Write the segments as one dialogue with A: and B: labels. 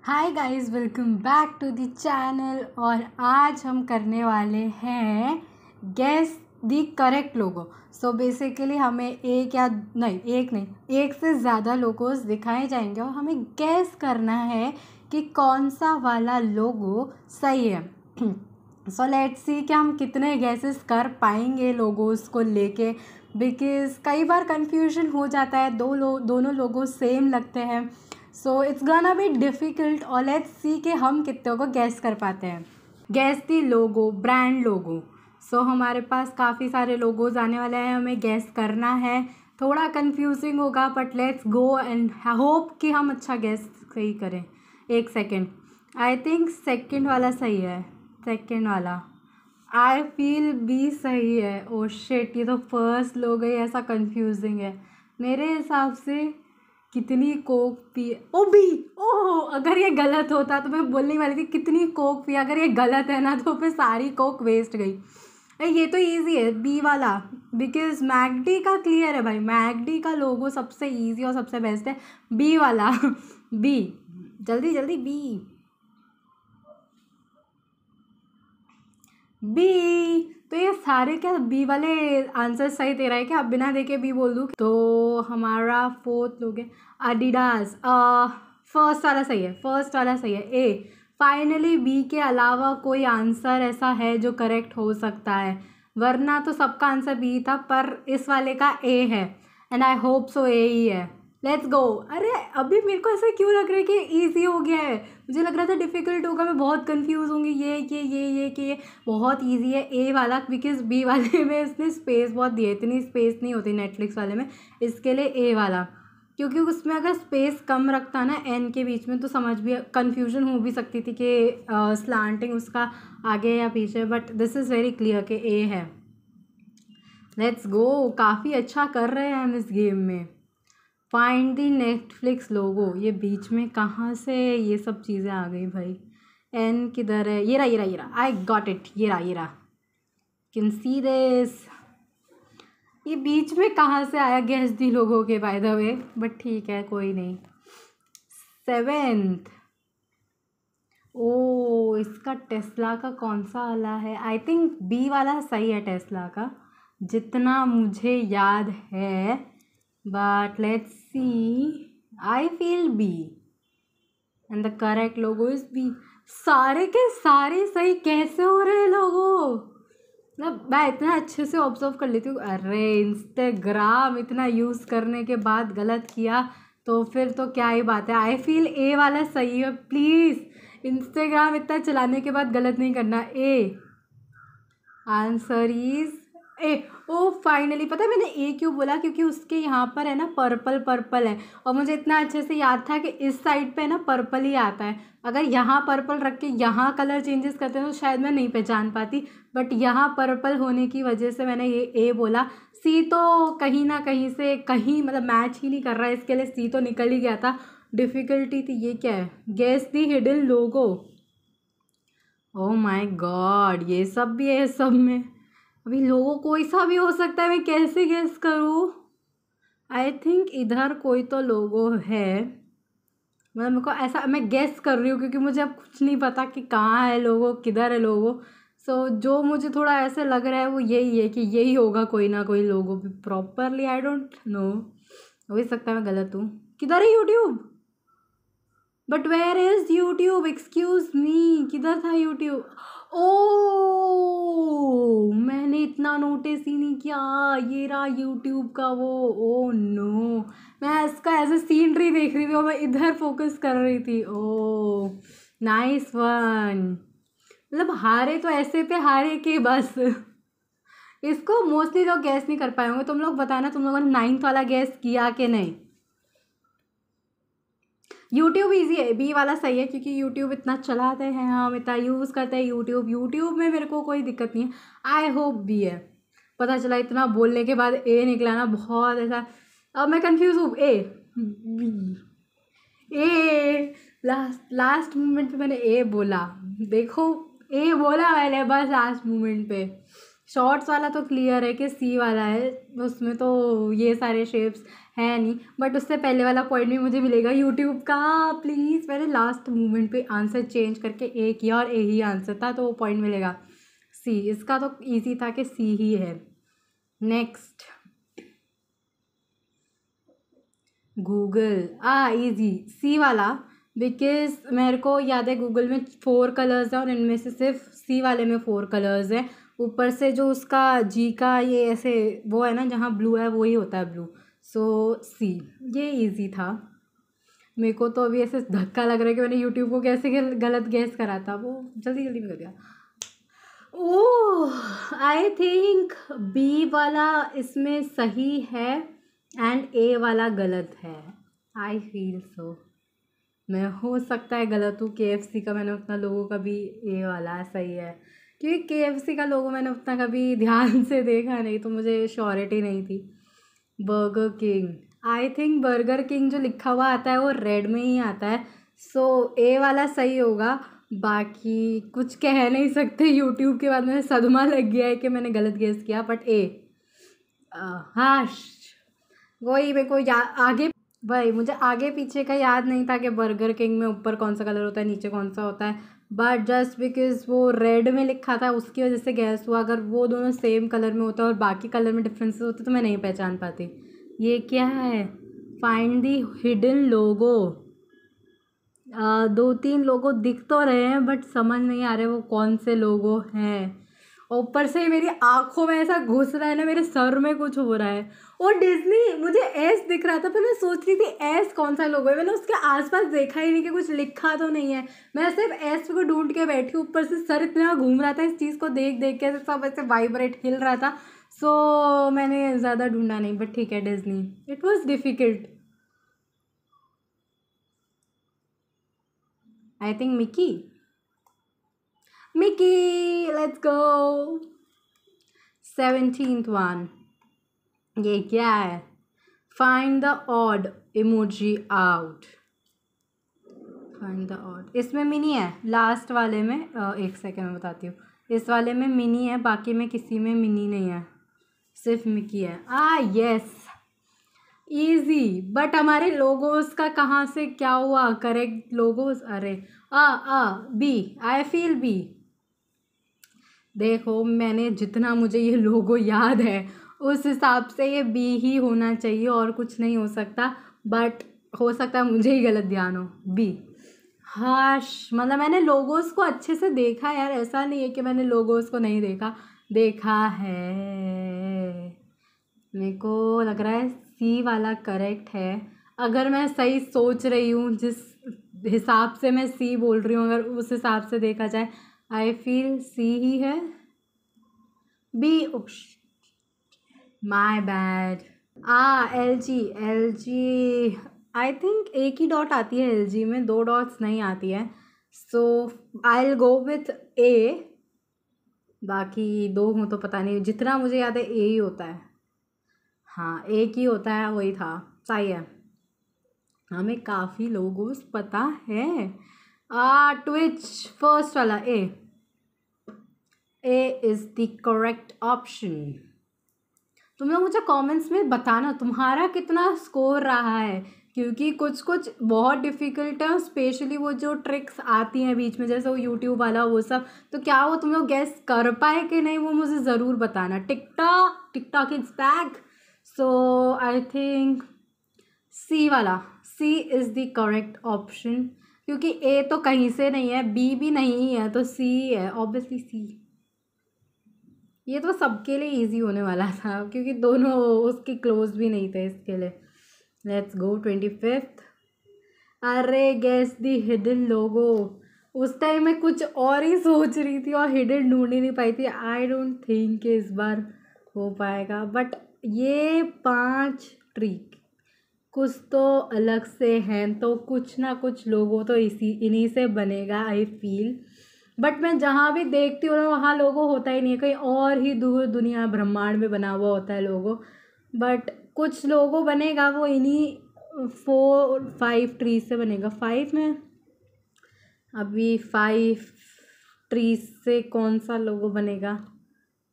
A: Hi guys, welcome back to the channel. और आज हम करने वाले हैं guess the correct logo. So basically हमें एक से ज़्यादा लोगोस दिखाए जाएंगे और हमें गेस करना है कि कौन सा वाला लोगो सही है। सो लेट्स सी कि हम कितने गेसेस कर पाएंगे लोगोस को लेके, बिकॉज कई बार कंफ्यूजन हो जाता है। दोनों लोगो सेम लगते हैं, so it's gonna be difficult. और लेट्स सी कि हम कितनों को गैस कर पाते हैं। गैस दी लोगो, ब्रांड लोगो। सो हमारे पास काफ़ी सारे लोगोज आने वाले हैं, हमें गैस करना है। थोड़ा कंफ्यूजिंग होगा but let's go and hope कि हम अच्छा गैस सही करें। एक सेकेंड, आई थिंक सेकेंड वाला सही है। सेकेंड वाला आई फील बी सही है। ओ शिट, ये तो फर्स्ट लोग है, ऐसा कंफ्यूजिंग है मेरे हिसाब से। कितनी कोक पी, ओ बी, ओह अगर ये गलत होता तो मैं बोलने वाली थी कितनी कोक पी। अगर ये गलत है ना तो फिर सारी कोक वेस्ट गई। ये तो इजी है बी वाला, बिकॉज मैकडी का क्लियर है भाई। मैकडी का लोगो सबसे इजी और सबसे बेस्ट है, बी वाला। बी, जल्दी जल्दी बी। बी, तो ये सारे क्या बी वाले आंसर सही दे रहा है क्या? अब बिना देखे बी बोल दूँ तो हमारा फोर्थ लोग है एडिडास। फर्स्ट वाला सही है, फर्स्ट वाला सही है। ए, फाइनली बी के अलावा कोई आंसर ऐसा है जो करेक्ट हो सकता है, वरना तो सबका आंसर बी था, पर इस वाले का ए है एंड आई होप सो ए ही है। Let's go. अरे अभी मेरे को ऐसा क्यों लग रहा है कि ईजी हो गया है? मुझे लग रहा था डिफ़िकल्ट होगा, मैं बहुत कंफ्यूज होंगी। ये बहुत इजी है ए वाला, बिकॉज बी वाले में इसने स्पेस बहुत दी है, इतनी स्पेस नहीं होती नेटफ्लिक्स वाले में, इसके लिए ए वाला। क्योंकि उसमें अगर स्पेस कम रखता ना एन के बीच में तो समझ भी कंफ्यूजन हो भी सकती थी कि स्लांटिंग उसका आगे या पीछे, but this is very clear कि ए है। लेट्स गो, काफ़ी अच्छा कर रहे हैं हम इस गेम में। फाइंड दी नेटफ्लिक्स लोगो, ये बीच में कहाँ से ये सब चीज़ें आ गई भाई? एन किधर है? ये रहा, आई गॉट इट। ये रहा, कैन सी दिस। ये बीच में कहाँ से आया गेस दी लोगों के, बाय द वे, बट ठीक है कोई नहीं। सेवेंथ, ओ इसका टेस्ला का कौन सा वाला है? आई थिंक बी वाला सही है टेस्ला का, जितना मुझे याद है, but let's see. I feel B and the correct logo is B. सारे के सारे सही कैसे हो रहे हैं लोगो? मतलब मैं इतना अच्छे से ऑब्जर्व कर लेती हूँ। अरे इंस्टाग्राम इतना यूज़ करने के बाद गलत किया तो फिर तो क्या ही बात है। आई फील ए वाला सही है। प्लीज़ इंस्टाग्राम इतना चलाने के बाद गलत नहीं करना। A answer is A. Oh finally, पता है मैंने ए क्यों बोला? क्योंकि उसके यहाँ पर है ना पर्पल पर्पल है, और मुझे इतना अच्छे से याद था कि इस साइड पे ना पर्पल ही आता है। अगर यहाँ पर्पल रख के यहाँ कलर चेंजेस करते हैं तो शायद मैं नहीं पहचान पाती, बट यहाँ पर्पल होने की वजह से मैंने ये ए बोला। सी तो कहीं ना कहीं से कहीं मतलब मैच ही नहीं कर रहा है, इसके लिए सी तो निकल ही गया था। डिफ़िकल्टी थी। ये क्या है? Guess the hidden logo. Oh my god, ये सब भी है सब में। अभी लोगों कोई सा भी हो सकता है, मैं कैसे गेस करूँ? आई थिंक इधर कोई तो लोगो है, मतलब मेरे को ऐसा, मैं गेस कर रही हूँ क्योंकि मुझे अब कुछ नहीं पता कि कहाँ है लोगो, किधर है लोगो। सो जो मुझे थोड़ा ऐसे लग रहा है वो यही है कि यही होगा कोई ना कोई लोगो भी। प्रॉपरली आई डोंट नो, हो ही सकता है मैं गलत हूँ। किधर है YouTube? But where is YouTube? Excuse me, किधर था यूट्यूब? ओ मैंने इतना नोटिस ही नहीं किया। ये रहा यूट्यूब का वो। ओ नो, मैं इसका एज ए सीनरी देख रही थी और मैं इधर फोकस कर रही थी। ओ नाइस वन। मतलब हारे तो ऐसे पे हारे कि बस। इसको मोस्टली लोग गैस नहीं कर पाए होंगे। तुम लोग बताना, तुम लोगों ने नाइन्थ वाला गैस किया कि नहीं? यूट्यूब इजी है, बी वाला सही है, क्योंकि यूट्यूब इतना चलाते हैं हम, इतना यूज़ करते हैं यूट्यूब में मेरे को कोई दिक्कत नहीं है। आई होप बी है। पता चला इतना बोलने के बाद ए निकला ना, बहुत ऐसा। अब मैं कंफ्यूज हूँ। A B, A last moment पे मैंने ए बोला। देखो, ए बोला मैंने बस लास्ट मोमेंट पे। शॉर्ट्स वाला तो क्लियर है कि सी वाला है, उसमें तो ये सारे शेप्स है नहीं, बट उससे पहले वाला पॉइंट भी मुझे मिलेगा यूट्यूब का। प्लीज़, मैंने लास्ट मोमेंट पे आंसर चेंज करके ए किया और ए ही आंसर था, तो वो पॉइंट मिलेगा। सी, इसका तो इजी था कि सी ही है। Next, Google. इजी, सी वाला, बिकॉज मेरे को याद है गूगल में 4 कलर्स हैं और इनमें से सिर्फ सी वाले में 4 कलर्स हैं। ऊपर से जो उसका जी का ये ऐसे वो है ना, जहाँ ब्लू है वही होता है ब्लू। सो सी, ये इजी था। मेरे को तो अभी ऐसे धक्का लग रहा है कि मैंने यूट्यूब को कैसे गलत गैस करा था, वो जल्दी जल्दी में कर दिया। ओह, आई थिंक बी वाला इसमें सही है एंड ए वाला गलत है। I feel so. मैं हो सकता है गलत हूँ, KFC का मैंने उतना लोगों का भी ए वाला सही है, क्योंकि KFC का लोगो मैंने उतना कभी ध्यान से देखा नहीं, तो मुझे श्योरिटी नहीं थी। Burger king, I think burger king जो लिखा हुआ आता है वो रेड में ही आता है, सो ए वाला सही होगा। बाकी कुछ कह नहीं सकते, यूट्यूब के बाद मुझे सदमा लग गया है कि मैंने गलत गेस किया, बट ए। हाँ, वही मेरे को आगे, भाई मुझे आगे पीछे का याद नहीं था कि बर्गर किंग में ऊपर कौन सा कलर होता है, नीचे कौन सा होता है, बट जस्ट बिकॉज वो रेड में लिखा था उसकी वजह से गैस हुआ। अगर वो दोनों सेम कलर में होता और बाकी कलर में डिफरेंसेस होते तो मैं नहीं पहचान पाती। ये क्या है? फाइंड दी हिडन लोगो। 2-3 लोगो दिख तो रहे हैं बट समझ नहीं आ रहे वो कौन से लोगो हैं। ऊपर से मेरी आंखों में ऐसा घुस रहा है ना, मेरे सर में कुछ हो रहा है। और डिज्नी, मुझे एस दिख रहा था, पर मैं सोच रही थी एस कौन सा लोगो है, मैंने उसके आसपास देखा ही नहीं कि कुछ लिखा तो नहीं है। मैं सिर्फ एस को ढूंढ के बैठी, ऊपर से सर इतना घूम रहा था इस चीज़ को देख देख के, सब ऐसे वाइब्रेट हिल रहा था। सो मैंने ज़्यादा ढूंढा नहीं, बट ठीक है, Disney. It was difficult. I think Mickey. Mickey, let's go. 17th one, ये क्या है? Find the odd emoji out. Find the odd, इसमें मिनी है लास्ट वाले में। एक सेकेंड में बताती हूँ। इस वाले में मिनी है, बाकी में किसी में मिनी नहीं है, सिर्फ मिकी है। Yes, easy. बट हमारे लोगोस का कहाँ से क्या हुआ करेक्ट लोगोस? अरे बी, आई फील बी। देखो, मैंने जितना मुझे ये लोगो याद है उस हिसाब से ये बी ही होना चाहिए और कुछ नहीं हो सकता, बट हो सकता है मुझे ही गलत ध्यान हो। बी। हाश, मतलब मैंने लोगोस को अच्छे से देखा यार, ऐसा नहीं है कि मैंने लोगोस को नहीं देखा, देखा है। मेरे को लग रहा है सी वाला करेक्ट है, अगर मैं सही सोच रही हूँ, जिस हिसाब से मैं सी बोल रही हूँ, अगर उस हिसाब से देखा जाए, आई फील सी ही है। B, my bad. L G I think एक ही डॉट आती है एल जी में, 2 डॉट्स नहीं आती है, सो आई विल गो विथ ए। बाकी 2 हों तो पता नहीं, जितना मुझे याद है ए ही होता है। हाँ, एक ही होता है, वही था, सही है। हमें काफ़ी लोगोस पता है। ट्विच, फर्स्ट वाला A is the correct option. तुम लोग मुझे कमेंट्स में बताना तुम्हारा कितना स्कोर रहा है, क्योंकि कुछ कुछ बहुत डिफ़िकल्ट है, स्पेशली वो जो ट्रिक्स आती हैं बीच में, जैसे वो यूट्यूब वाला वो सब, तो क्या वो तुम लोग गैस कर पाए कि नहीं, वो मुझे ज़रूर बताना। TikTok is back. So I think C वाला, C is the correct option, क्योंकि ए तो कहीं से नहीं है, बी भी नहीं है, तो सी है, ऑब्वियसली सी। ये तो सबके लिए इजी होने वाला था, क्योंकि दोनों उसके क्लोज भी नहीं थे इसके लिए। Let's go 25th। अरे गेस दी हिडन लोगो। उस टाइम मैं कुछ और ही सोच रही थी और हिडन ढूंढ ही नहीं पाई थी। आई डोंट थिंक इस बार हो पाएगा, बट ये 5 ट्रिक कुछ तो अलग से हैं, तो कुछ ना कुछ लोगो तो इन्हीं से बनेगा, आई फील। बट मैं जहाँ भी देखती हूँ ना, वहाँ लोगो होता ही नहीं है, कहीं और ही दूर दुनिया ब्रह्मांड में बना हुआ होता है लोगो। बट कुछ लोगो बनेगा वो इन्हीं 4-5 ट्री से बनेगा। 5 में अभी 5 ट्री से कौन सा लोगो बनेगा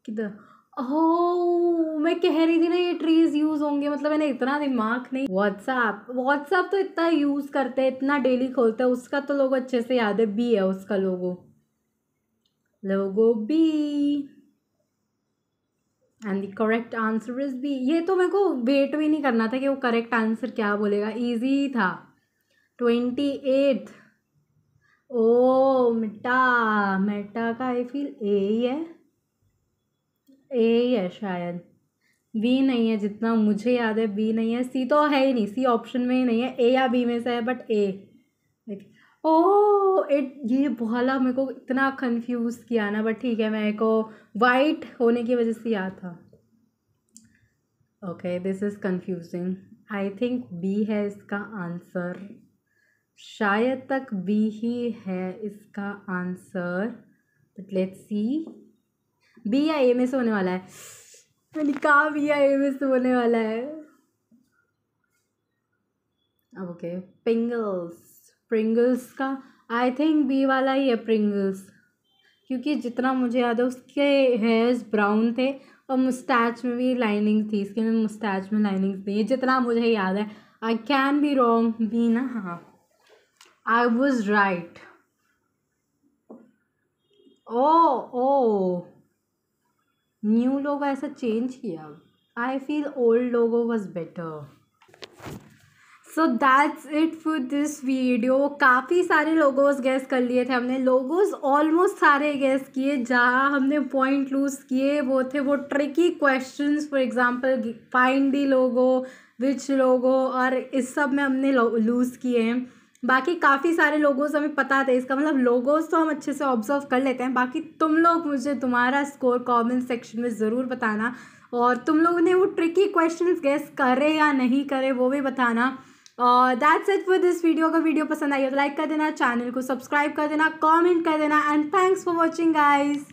A: किधर? ओह, मैं कह रही थी ना ये ट्रीज यूज होंगे, मतलब मैंने इतना दिमाग नहीं। व्हाट्सएप तो इतना यूज करते हैं, इतना डेली खोलते हैं, उसका तो लोगो अच्छे से याद है। बी है उसका logo, logo B. And the correct answer is B. ये तो मेरे को वेट भी नहीं करना था कि वो करेक्ट आंसर क्या बोलेगा, इजी था। 28। ओ मेटा, मेटा का आई फील ए ही है, ए ही है शायद। बी नहीं है, जितना मुझे याद है बी नहीं है। सी तो है ही नहीं, सी ऑप्शन में ही नहीं है। ए या बी में से है, बट ए। ओ ये बहुत मेरे को इतना कंफ्यूज किया ना, बट ठीक है, मेरे को वाइट होने की वजह से याद था। Okay, this is confusing. I think B है इसका आंसर, शायद तक बी ही है इसका आंसर, बट लेट्स सी। बी या ए में से होने वाला है, मैंने कहा बी या ए में से होने वाला है। ओके, प्रिंगल्स का आई थिंक बी वाला ही है, प्रिंगल्स, क्योंकि जितना मुझे याद है उसके हेयर्स ब्राउन थे और मुस्टैच में भी लाइनिंग थी, इसके में मुस्टैच में लाइनिंग थी, जितना मुझे याद है। I can be wrong, B ना, हाँ I was right. Oh new logo ऐसा चेंज किया। I feel old logo was better. So that's it for this video. काफ़ी सारे लोगोस गेस कर लिए थे हमने, लोगोस ऑलमोस्ट सारे गेस किए। जहाँ हमने पॉइंट लूज़ किए वो थे वो tricky questions, for example find the logo, which logo, और इस सब में हमने लूज़ किए हैं। बाकी काफ़ी सारे लोगोस हमें पता थे, इसका मतलब लोगोस तो हम अच्छे से ऑब्जर्व कर लेते हैं। बाकी तुम लोग मुझे तुम्हारा स्कोर कमेंट सेक्शन में ज़रूर बताना, और तुम लोगों ने वो ट्रिकी क्वेश्चंस गेस करे या नहीं करे वो भी बताना। और that's it for this video. अगर वीडियो पसंद आई हो तो लाइक कर देना, चैनल को सब्सक्राइब कर देना, कमेंट कर देना, and thanks for watching guys.